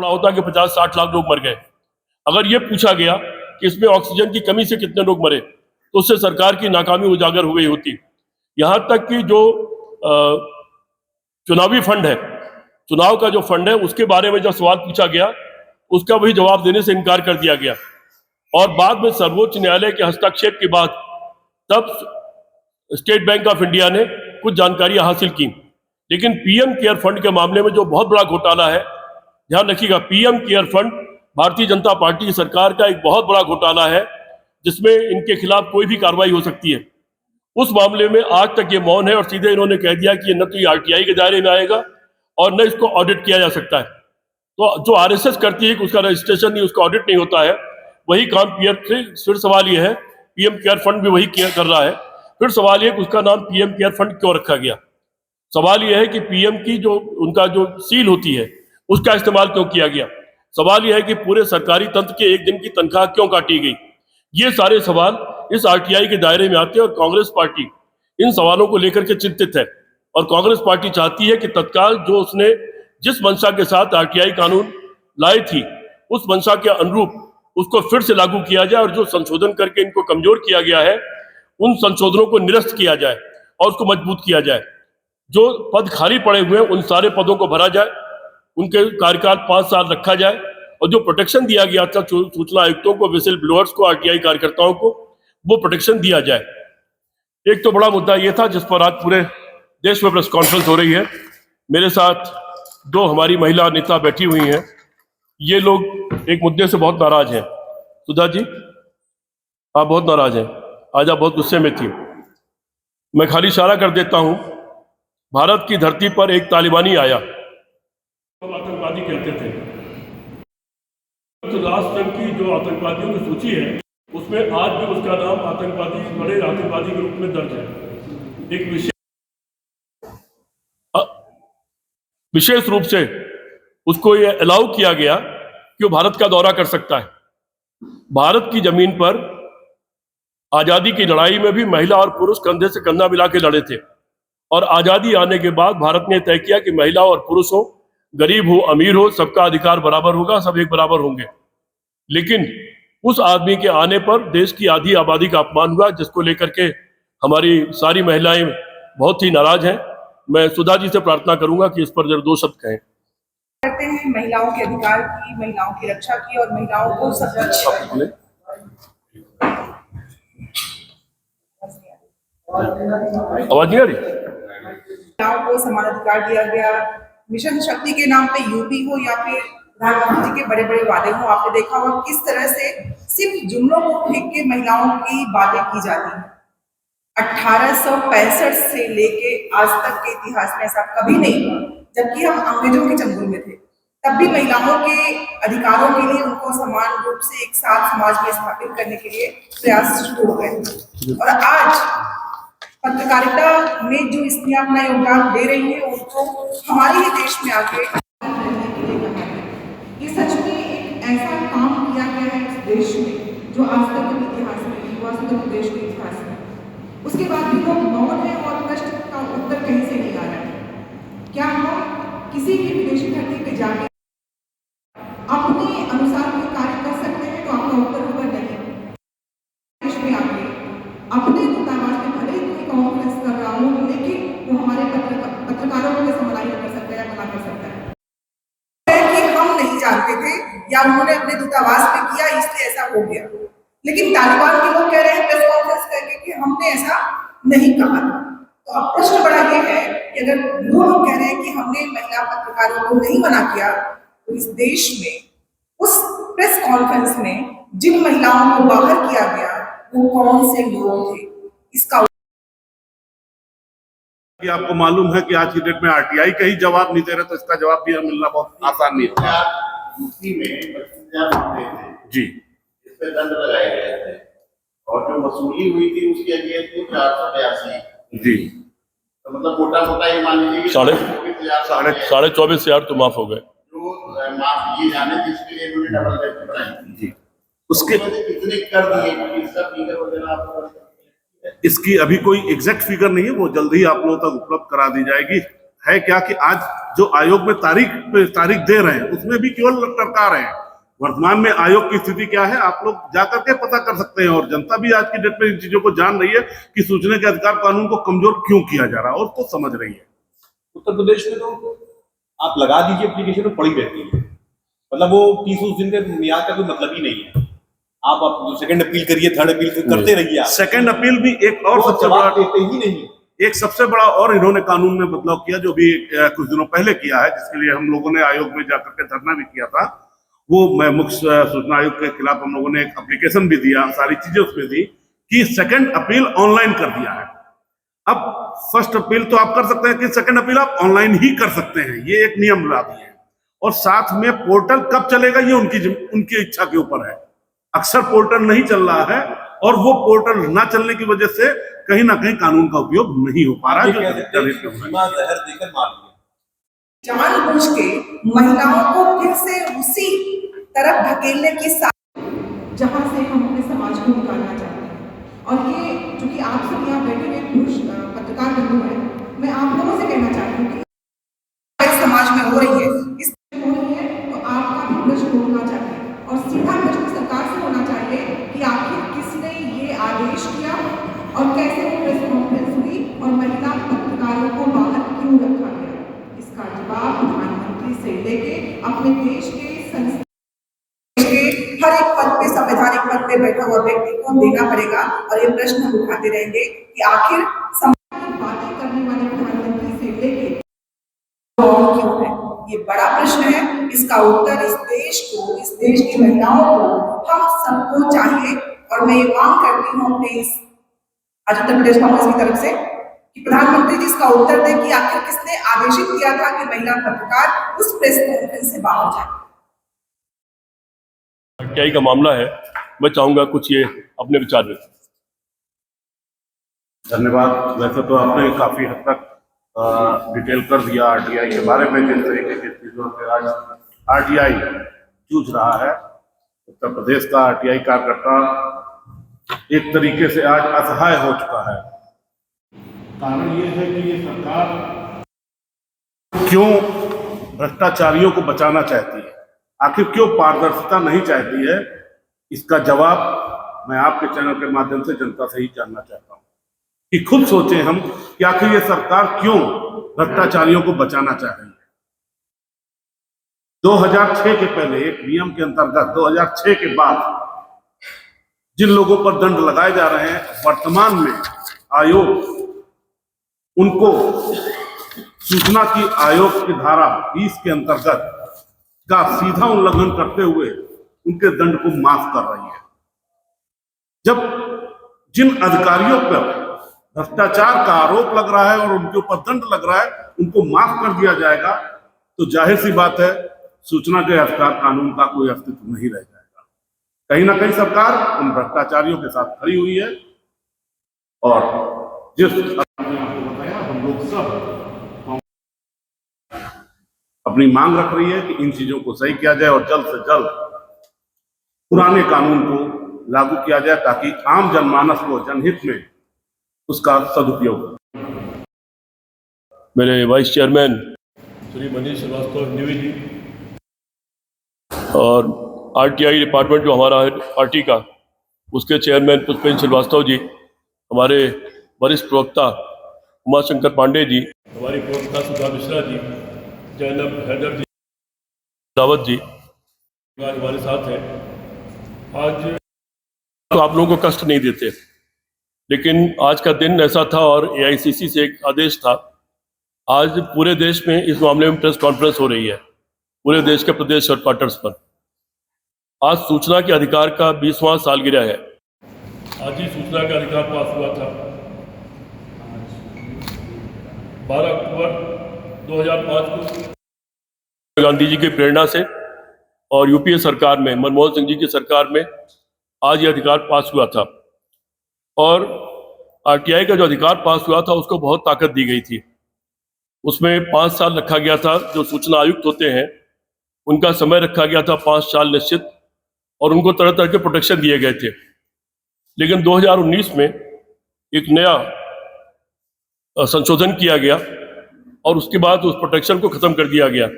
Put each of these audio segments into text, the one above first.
पड़ा होता कि 50-60 लाख लोग मर गए। अगर ये पूछा गया कि इसमें ऑक्सीजन की कमी से कितने लोग मरे, तो उससे सरकार की नाकामी उजागर हो गई होती। यहाँ तक कि जो चुनावी फंड है, चुनाव का जो फंड है, उसके बारे में जब सवाल पूछा गया, उसका वही जवाब देने से इनकार कर दिया गया। और बाद में सर्वोच्च न्यायालय के हस्तक्षेप के बाद तब स्टेट बैंक ऑफ इंडिया ने कुछ जानकारियां हासिल की। लेकिन पीएम केयर फंड के मामले में जो बहुत बड़ा घोटाला है, ध्यान रखिएगा, PM care fund Bharatiya Janata party की सरकार का एक बहुत बड़ा घोटाला है, जिसमें इनके खिलाफ कोई भी कार्रवाई हो सकती है। उस मामले में आज तक ये मौन है और सीधे इन्होंने कह दिया कि न तो ये आरटीआई के दायरे में आएगा और न इसको ऑडिट किया जा सकता है। तो जो आरएसएस करती है कि उसका रजिस्ट्रेशन नहीं, उसका ऑडिट नहीं होता है, वही काम फिर सवाल ये है, पीएम केयर फंड भी वही कर रहा है। फिर सवाल ये कि उसका नाम पीएम केयर फंड क्यों रखा गया। सवाल यह है कि पीएम की जो उनका जो सील होती है, उसका इस्तेमाल क्यों किया गया। सवाल यह है कि पूरे सरकारी तंत्र के एक दिन की तनख्वाह क्यों काटी गई। ये सारे सवाल इस आरटीआई के दायरे में आते हैं और कांग्रेस पार्टी इन सवालों को लेकर के चिंतित है। और कांग्रेस पार्टी चाहती है कि तत्काल जो उसने जिस मंशा के साथ आरटीआई कानून लाई थी, उस मंशा के अनुरूप उसको फिर से लागू किया जाए और जो संशोधन करके इनको कमजोर किया गया है, उन संशोधनों को निरस्त किया जाए और उसको मजबूत किया जाए। जो पद खाली पड़े हुए हैं, उन सारे पदों को भरा जाए, उनके कार्यकाल 5 साल रखा जाए और जो प्रोटेक्शन दिया गया था सूचना आयुक्तों को, विसिल ब्लोअर्स को, आरटीआई कार्यकर्ताओं को, वो प्रोटेक्शन दिया जाए। एक तो बड़ा मुद्दा ये था जिस पर आज पूरे देश में प्रेस कॉन्फ्रेंस हो रही है। मेरे साथ 2 हमारी महिला नेता बैठी हुई हैं। ये लोग एक मुद्दे से बहुत नाराज हैं। सुधा जी, आप बहुत नाराज हैं, आज आप बहुत गुस्से में थी। मैं खाली इशारा कर देता हूं, भारत की धरती पर एक तालिबानी आया, हम आतंकवादी कहते थे। तो राष्ट्र संघ की जो आतंकवादियों की सूची है, उसमें आज भी उसका नाम आतंकवादी, बड़े आतंकवादी के रूप में दर्ज है। एक विशेष रूप से उसको ये अलाउ किया गया कि वो भारत का दौरा कर सकता है। भारत की जमीन पर आजादी की लड़ाई में भी महिला और पुरुष कंधे से कंधा मिला के लड़े थे और आजादी आने के बाद भारत ने तय किया कि महिला और पुरुष हो, गरीब हो, अमीर हो, सबका अधिकार बराबर होगा, सब एक बराबर होंगे। लेकिन उस आदमी के आने पर देश की आधी आबादी का अपमान हुआ, जिसको लेकर के हमारी सारी महिलाएं बहुत ही नाराज हैं। मैं सुधा जी से प्रार्थना करूंगा कि इस पर जरूर 2 शब्द कहें। करते हैं महिलाओं के अधिकार की, महिलाओं की रक्षा की और महिलाओं को सब कुछ। आवाज नहीं आ रही? महिलाओं को समान अधिकार दिया गया। मिशन शक्ति के नाम पे यूपी हो या फिर प्रधानमंत्री जी के बड़े बड़े वादे हो, आपने देखा होगा किस तरह से सिर्फ जुमलों को फेंक के महिलाओं की बातें की जाती हैं। 1865 से लेके आज तक के इतिहास में ऐसा कभी नहीं हुआ, जबकि हम अंग्रेजों के चंगुल में थे, तब भी महिलाओं के अधिकारों के लिए, उनको समान रूप से एक साथ समाज में स्थापित करने के लिए प्रयास शुरू हो गए। और आज पत्रकारिता में जो स्त्रियां अपना योगदान दे रही है, उनको हमारे ही देश में आके ये सच में एक ऐसा काम किया गया है इस देश में जो आज तक के इतिहास में नहीं हुआ, स्वतंत्र देश के इतिहास में। उसके बाद भी लोग मौन है और प्रश्न का उत्तर कहीं से नहीं आ रहा है। क्या हम किसी भी विदेशी धरती पे जाके अपने अनुसार कोई कार्य कर सकते हैं? तो आपका उत्तर होगा नहीं। देश में आके अपने दूतावास में भले ही कोई कॉन्फ्रेंस कर रहा हूँ, लेकिन वो हमारे पत्रकारों को समझाई कर सकता है या मना कर सकता है कि हम नहीं जानते थे या उन्होंने अपने दूतावास में किया इसलिए ऐसा हो गया। लेकिन तालिबान के लोग कह रहे हैं प्रेस कॉन्फ्रेंस करके कि हमने ऐसा नहीं कहा था। तो अब प्रश्न बड़ा ये है कि अगर वो लोग कह रहे हैं कि हमने महिला पत्रकारों को नहीं मना किया, तो इस देश में उस प्रेस कॉन्फ्रेंस में जिन महिलाओं को बाहर किया गया वो कौन से लोग थे? इसका कि आपको मालूम है कि आज की डेट में आरटीआई का ही जवाब नहीं दे रहे, तो इसका जवाब भी मिलना बहुत आसान नहीं था। यूपी में जी इस पे दंड लगाए गए थे और जो वसूली हुई थी उसकी अगेंस्ट थी 482 जी। तो मतलब मोटा मोटा ये मान लीजिए साढ़े 24,500 तो माफ हो गए, जो माफ ये जाने जिसके लिए उन्होंने डबल रेट बढ़ाई जी। उसके कितने कर दिए, इसका फिगर वगैरह आपको? इसकी अभी कोई एग्जैक्ट फिगर नहीं है, वो जल्दी ही आप लोगों तक उपलब्ध करा दी जाएगी। है क्या कि आज जो आयोग में तारीख दे रहे हैं उसमें भी केवल टरका रहे हैं। वर्तमान में आयोग की स्थिति क्या है आप लोग जाकर के पता कर सकते हैं, और जनता भी आज की डेट में इन चीजों को जान रही है कि सूचना के अधिकार कानून को कमजोर क्यों किया जा रहा है, और तो समझ रही है। उत्तर प्रदेश में तो आप लगा दीजिए एप्लीकेशन में पड़ी रहती है, मतलब वो 30 दिन के मियाद का कोई मतलब ही नहीं है। आप सेकंड अपील करिए, थर्ड अपील करते रहिए, आप सेकंड अपील भी एक और सबसे बड़ा देते ही नहीं। एक सबसे बड़ा और इन्होंने कानून में बदलाव किया जो भी कुछ दिनों पहले किया है, जिसके लिए हम लोगों ने आयोग में जाकर के धरना भी किया था। वो मुख्य सूचना आयोग के खिलाफ हम लोगों ने एक एप्लीकेशन भी दिया, सारी चीजें उसमें दी कि सेकंड अपील ऑनलाइन कर दिया है। अब फर्स्ट अपील तो आप कर सकते हैं कि सेकंड अपील आप ऑनलाइन ही कर सकते हैं, ये एक नियम ला दिए है। और साथ में पोर्टल कब चलेगा ये उनकी इच्छा के ऊपर है। अक्सर पोर्टल नहीं चल रहा है, और वो पोर्टल ना चलने की वजह से कहीं ना कहीं कानून का उपयोग नहीं हो पा रहा है। जहर देकर मार दिया, जानबूझ के महिलाओं को फिर से उसी तरफ धकेलने की जहां से हम अपने समाज को निकालना चाहते हैं। और ये चूंकि आप सब यहाँ बैठे हुए पुरुष पत्रकार बंधु हैं, मैं आप लोगों से कहना चाहती हूँ कि समाज में हो रही है, इस हो रही है तो आपका भी प्रश्न होना चाहिए, और सीधा प्रश्न सरकार से होना चाहिए कि आखिर किसने ये आदेश किया और कैसे वो प्रेस कॉन्फ्रेंस हुई और महिला पत्रकारों को बाहर क्यों रखा गया। इसका जवाब प्रधानमंत्री से लेके अपने देश के हर एक पद पे, संवैधानिक पद पे बैठा हुआ व्यक्ति को देना पड़ेगा। और ये प्रश्न हम उठाते रहेंगे कि आखिर बातें करने वाले प्रधानमंत्री से लेके क्यों है, ये बड़ा प्रश्न है। इसका उत्तर इस देश को, इस देश की महिलाओं को, हम सबको चाहिए। और मैं ये मांग करती हूँ अपने इस आज उत्तर प्रदेश कांग्रेस की तरफ से कि प्रधानमंत्री जी इसका उत्तर दें कि आखिर किसने आदेशित किया था कि महिला पत्रकार उस प्रेस कॉन्फ्रेंस से बाहर जाए। आरटीआई का मामला है, मैं चाहूंगा कुछ ये अपने विचार में। धन्यवाद। वैसे तो आपने काफी हद तक डिटेल कर दिया आरटीआई के बारे में, जिस तरीके की चीजों से आज आरटीआई जूझ रहा है। उत्तर प्रदेश का आरटीआई कार्यकर्ता एक तरीके से आज असहाय हो चुका है। कारण ये है कि ये सरकार क्यों भ्रष्टाचारियों को बचाना चाहती है, आखिर क्यों पारदर्शिता नहीं चाहती है, इसका जवाब मैं आपके चैनल के माध्यम से जनता से ही जानना चाहता हूं कि खुद सोचें हम कि आखिर ये सरकार क्यों भ्रष्टाचारियों को बचाना चाह रही है। 2006 के पहले एक नियम के अंतर्गत 2006 के बाद जिन लोगों पर दंड लगाए जा रहे हैं, वर्तमान में आयोग उनको सूचना की आयोग की धारा 20 के अंतर्गत का सीधा उल्लंघन करते हुए उनके दंड को माफ कर रही है। जब जिन अधिकारियों पर भ्रष्टाचार का आरोप लग रहा है और उनके ऊपर दंड लग रहा है, उनको माफ कर दिया जाएगा, तो जाहिर सी बात है सूचना के अधिकार कानून का कोई अस्तित्व नहीं रह जाएगा। कहीं ना कहीं सरकार उन भ्रष्टाचारियों के साथ खड़ी हुई है, और जिस आपने आपको बताया, हम लोग सब अपनी मांग रख रही है कि इन चीजों को सही किया जाए और जल्द से जल्द पुराने कानून को लागू किया जाए, ताकि आम जनमानस को जनहित में उसका सदुपयोग हो। मेरे वाइस चेयरमैन श्री मनीष श्रीवास्तव हिंदवी जी और आरटीआई डिपार्टमेंट जो हमारा है पार्टी का, उसके चेयरमैन पुष्पेंद्र श्रीवास्तव जी, हमारे वरिष्ठ प्रवक्ता उमाशंकर पांडे जी, हमारी प्रवक्ता सुधा मिश्रा जी, जैनब हैदर जी, दावत जी हमारे साथ हैं। आज तो आप लोगों को कष्ट नहीं देते, लेकिन आज का दिन ऐसा था और एआईसीसी से एक आदेश था। आज पूरे देश में इस मामले में प्रेस कॉन्फ्रेंस हो रही है, पूरे देश के प्रदेश हेडक्वार्टर्स पर। आज सूचना के अधिकार का 20वां सालगिरह है। आज ही सूचना का अधिकार पास हुआ था 12 अक्टूबर 2005 को गांधी जी की प्रेरणा से, और यूपीए सरकार में, मनमोहन सिंह जी की सरकार में आज ये अधिकार पास हुआ था। और आरटीआई का जो अधिकार पास हुआ था उसको बहुत ताकत दी गई थी। उसमें 5 साल रखा गया था। जो सूचना आयुक्त होते हैं उनका समय रखा गया था 5 साल निश्चित, और उनको तरह तरह के प्रोटेक्शन दिए गए थे। लेकिन 2019 में एक नया संशोधन किया गया और उसके बाद उस प्रोटेक्शन को खत्म कर दिया गया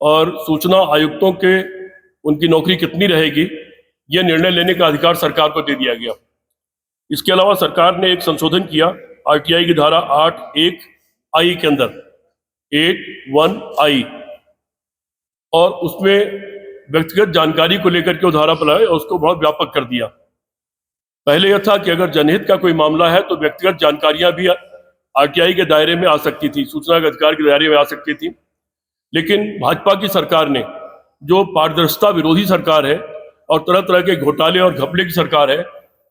और सूचना आयुक्तों के उनकी नौकरी कितनी रहेगी यह निर्णय लेने का अधिकार सरकार को दे दिया गया। इसके अलावा सरकार ने एक संशोधन किया आरटीआई की धारा 8(1)(i) के अंदर 8(1)(i) और उसमें व्यक्तिगत जानकारी को लेकर के वो धारा बनाए और उसको बहुत व्यापक कर दिया। पहले यह था कि अगर जनहित का कोई मामला है तो व्यक्तिगत जानकारियां भी आरटीआई के दायरे में आ सकती थी, सूचना के अधिकार के दायरे में आ सकती थी। लेकिन भाजपा की सरकार ने, जो पारदर्शिता विरोधी सरकार है और तरह तरह के घोटाले और घपले की सरकार है,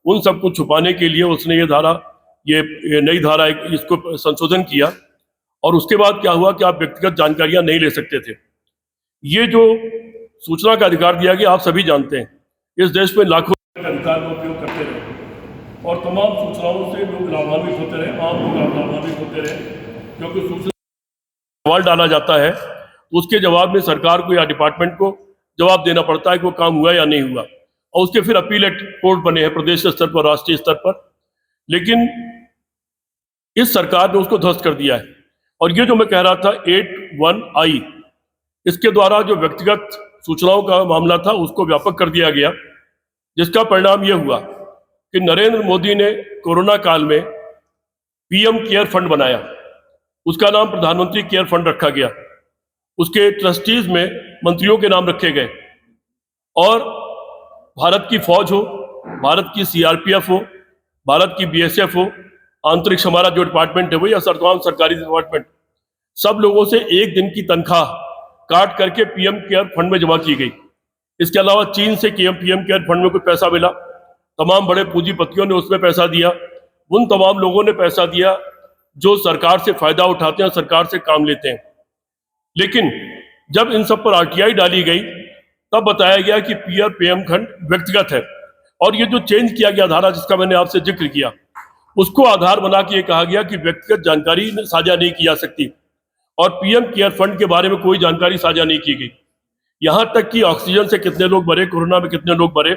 उन सबको छुपाने के लिए उसने ये नई धारा इसको संशोधन किया। और उसके बाद क्या हुआ कि आप व्यक्तिगत जानकारियां नहीं ले सकते थे। ये जो सूचना का अधिकार दिया गया, आप सभी जानते हैं इस देश में लाखों अधिकार का उपयोग करते रहे और तमाम सूचनाओं से लोग लाभान्वित होते रहे, आम लोग लाभान्वित होते रहे, क्योंकि सूचना सवाल डाला जाता है तो उसके जवाब में सरकार को या डिपार्टमेंट को जवाब देना पड़ता है कि वो काम हुआ या नहीं हुआ, और उसके फिर अपीलेट कोर्ट बने हैं प्रदेश स्तर पर, राष्ट्रीय स्तर पर। लेकिन इस सरकार ने उसको ध्वस्त कर दिया है। और ये जो मैं कह रहा था 8(1)(i), इसके द्वारा जो व्यक्तिगत सूचनाओं का मामला था उसको व्यापक कर दिया गया, जिसका परिणाम यह हुआ कि नरेंद्र मोदी ने कोरोना काल में पीएम केयर फंड बनाया। उसका नाम प्रधानमंत्री केयर फंड रखा गया। उसके ट्रस्टीज में मंत्रियों के नाम रखे गए और भारत की फौज हो, भारत की सीआरपीएफ हो, भारत की बीएसएफ हो, आंतरिक हमारा जो डिपार्टमेंट है वो, या तमाम सरकारी डिपार्टमेंट, सब लोगों से एक दिन की तनख्वाह काट करके पीएम केयर फंड में जमा की गई। इसके अलावा चीन से पीएम केयर फंड में कुछ पैसा मिला, तमाम बड़े पूंजीपतियों ने उसमें पैसा दिया, उन तमाम लोगों ने पैसा दिया जो सरकार से फायदा उठाते हैं, सरकार से काम लेते हैं। लेकिन जब इन सब पर आरटीआई डाली गई तब बताया गया कि पीएम खंड व्यक्तिगत है। और ये जो चेंज किया गया धारा, जिसका मैंने आपसे जिक्र किया, उसको आधार बना के ये कहा गया कि व्यक्तिगत जानकारी साझा नहीं की जा सकती और पीएम केयर फंड के बारे में कोई जानकारी साझा नहीं की गई। यहां तक कि ऑक्सीजन से कितने लोग मरे, कोरोना में कितने लोग मरे,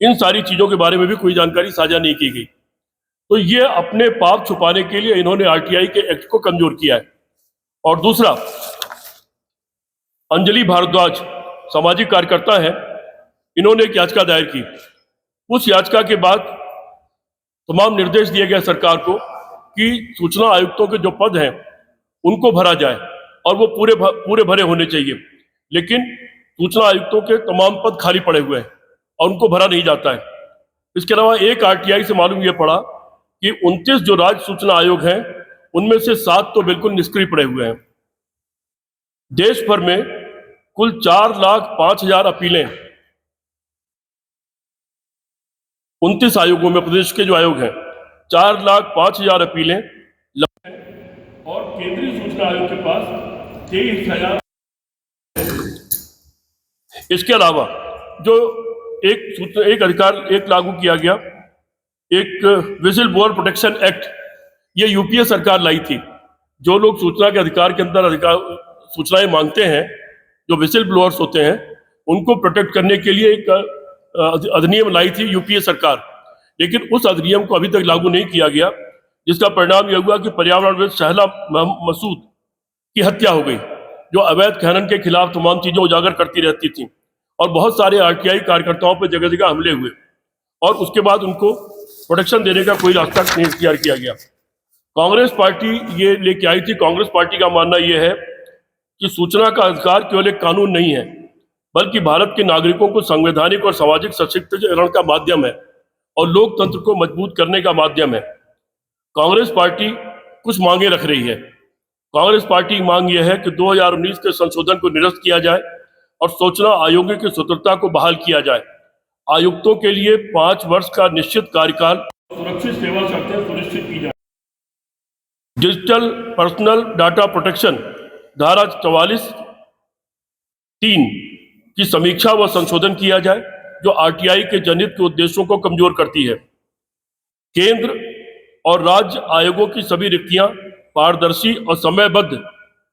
इन सारी चीजों के बारे में भी कोई जानकारी साझा नहीं की गई। तो ये अपने पाप छुपाने के लिए इन्होंने आरटीआई के एक्ट को कमजोर किया है। और दूसरा, अंजलि भारद्वाज सामाजिक कार्यकर्ता है, इन्होंने एक याचिका दायर की। उस याचिका के बाद तमाम निर्देश दिए गए सरकार को कि सूचना आयुक्तों के जो पद हैं उनको भरा जाए और वो पूरे भरे होने चाहिए। लेकिन सूचना आयुक्तों के तमाम पद खाली पड़े हुए हैं और उनको भरा नहीं जाता है। इसके अलावा एक आरटीआई से मालूम यह पड़ा कि 29 जो राज्य सूचना आयोग हैं उनमें से 7 तो बिल्कुल निष्क्रिय पड़े हुए हैं। देश भर में कुल 4,05,000 अपीलें 29 आयोगों में, प्रदेश के जो आयोग हैं 4,05,000 अपीलें और केंद्रीय सूचना आयोग के पास 23,000। इसके अलावा जो एक अधिकार लागू किया गया, एक विजिल ब्लोअर प्रोटेक्शन एक्ट, ये यूपीए सरकार लाई थी। जो लोग सूचना के अधिकार के अंदर सूचनाएं मांगते हैं, जो विजिल ब्लोअर्स होते हैं, उनको प्रोटेक्ट करने के लिए एक अधिनियम लाई थी यूपीए सरकार। लेकिन उस अधिनियम को अभी तक लागू नहीं किया गया, जिसका परिणाम यह हुआ कि पर्यावरणविद शहला मसूद की हत्या हो गई, जो अवैध खनन के खिलाफ तमाम चीजें उजागर करती रहती थी। और बहुत सारे आरटीआई कार्यकर्ताओं पर जगह जगह हमले हुए और उसके बाद उनको प्रोटेक्शन देने का कोई रास्ता नहीं इख्तियार किया गया। कांग्रेस पार्टी ये लेके आई थी। कांग्रेस पार्टी का मानना यह है कि सूचना का अधिकार केवल एक कानून नहीं है, बल्कि भारत के नागरिकों को संवैधानिक और सामाजिक सशक्तिकरण का माध्यम है और लोकतंत्र को मजबूत करने का माध्यम है। कांग्रेस पार्टी कुछ मांगे रख रही है। कांग्रेस पार्टी की मांग यह है कि 2019 के संशोधन को निरस्त किया जाए और सूचना आयोगों की स्वतंत्रता को बहाल किया जाए। आयुक्तों के लिए 5 वर्ष का निश्चित कार्यकाल, सुरक्षित सेवा शर्तें सुनिश्चित की जाए। डिजिटल पर्सनल डाटा प्रोटेक्शन धारा 44(3) की समीक्षा व संशोधन किया जाए, जो आरटीआई के जनहित के उद्देश्यों को कमजोर करती है। केंद्र और राज्य आयोगों की सभी रिक्तियां पारदर्शी और समयबद्ध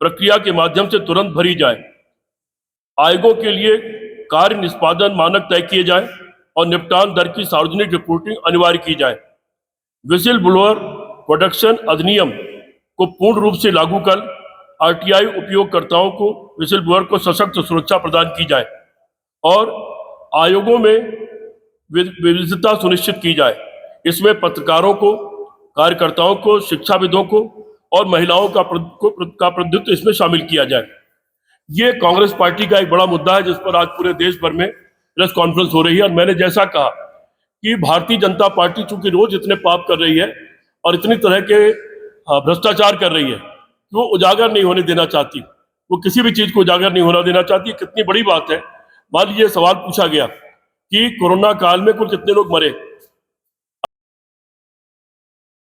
प्रक्रिया के माध्यम से तुरंत भरी जाए। आयोगों के लिए कार्य निष्पादन मानक तय किए जाए और निपटान दर की सार्वजनिक रिपोर्टिंग अनिवार्य की जाए। विजिल ब्लोअर प्रोटेक्शन अधिनियम को पूर्ण रूप से लागू कर आरटीआई उपयोगकर्ताओं को, विसिल ब्लोअर को सशक्त सुरक्षा प्रदान की जाए और आयोगों में विविधता सुनिश्चित की जाए। इसमें पत्रकारों को, कार्यकर्ताओं को, शिक्षाविदों को और महिलाओं का प्रतिनिधित्व इसमें शामिल किया जाए। ये कांग्रेस पार्टी का एक बड़ा मुद्दा है जिस पर आज पूरे देश भर में प्रेस कॉन्फ्रेंस हो रही है। और मैंने जैसा कहा कि भारतीय जनता पार्टी चूंकि रोज इतने पाप कर रही है और इतनी तरह के भ्रष्टाचार कर रही है, वो उजागर नहीं होने देना चाहती, वो किसी भी चीज को उजागर नहीं होना देना चाहती। कितनी बड़ी बात है। मान लीजिए सवाल पूछा गया कि कोरोना काल में कुल कितने लोग मरे,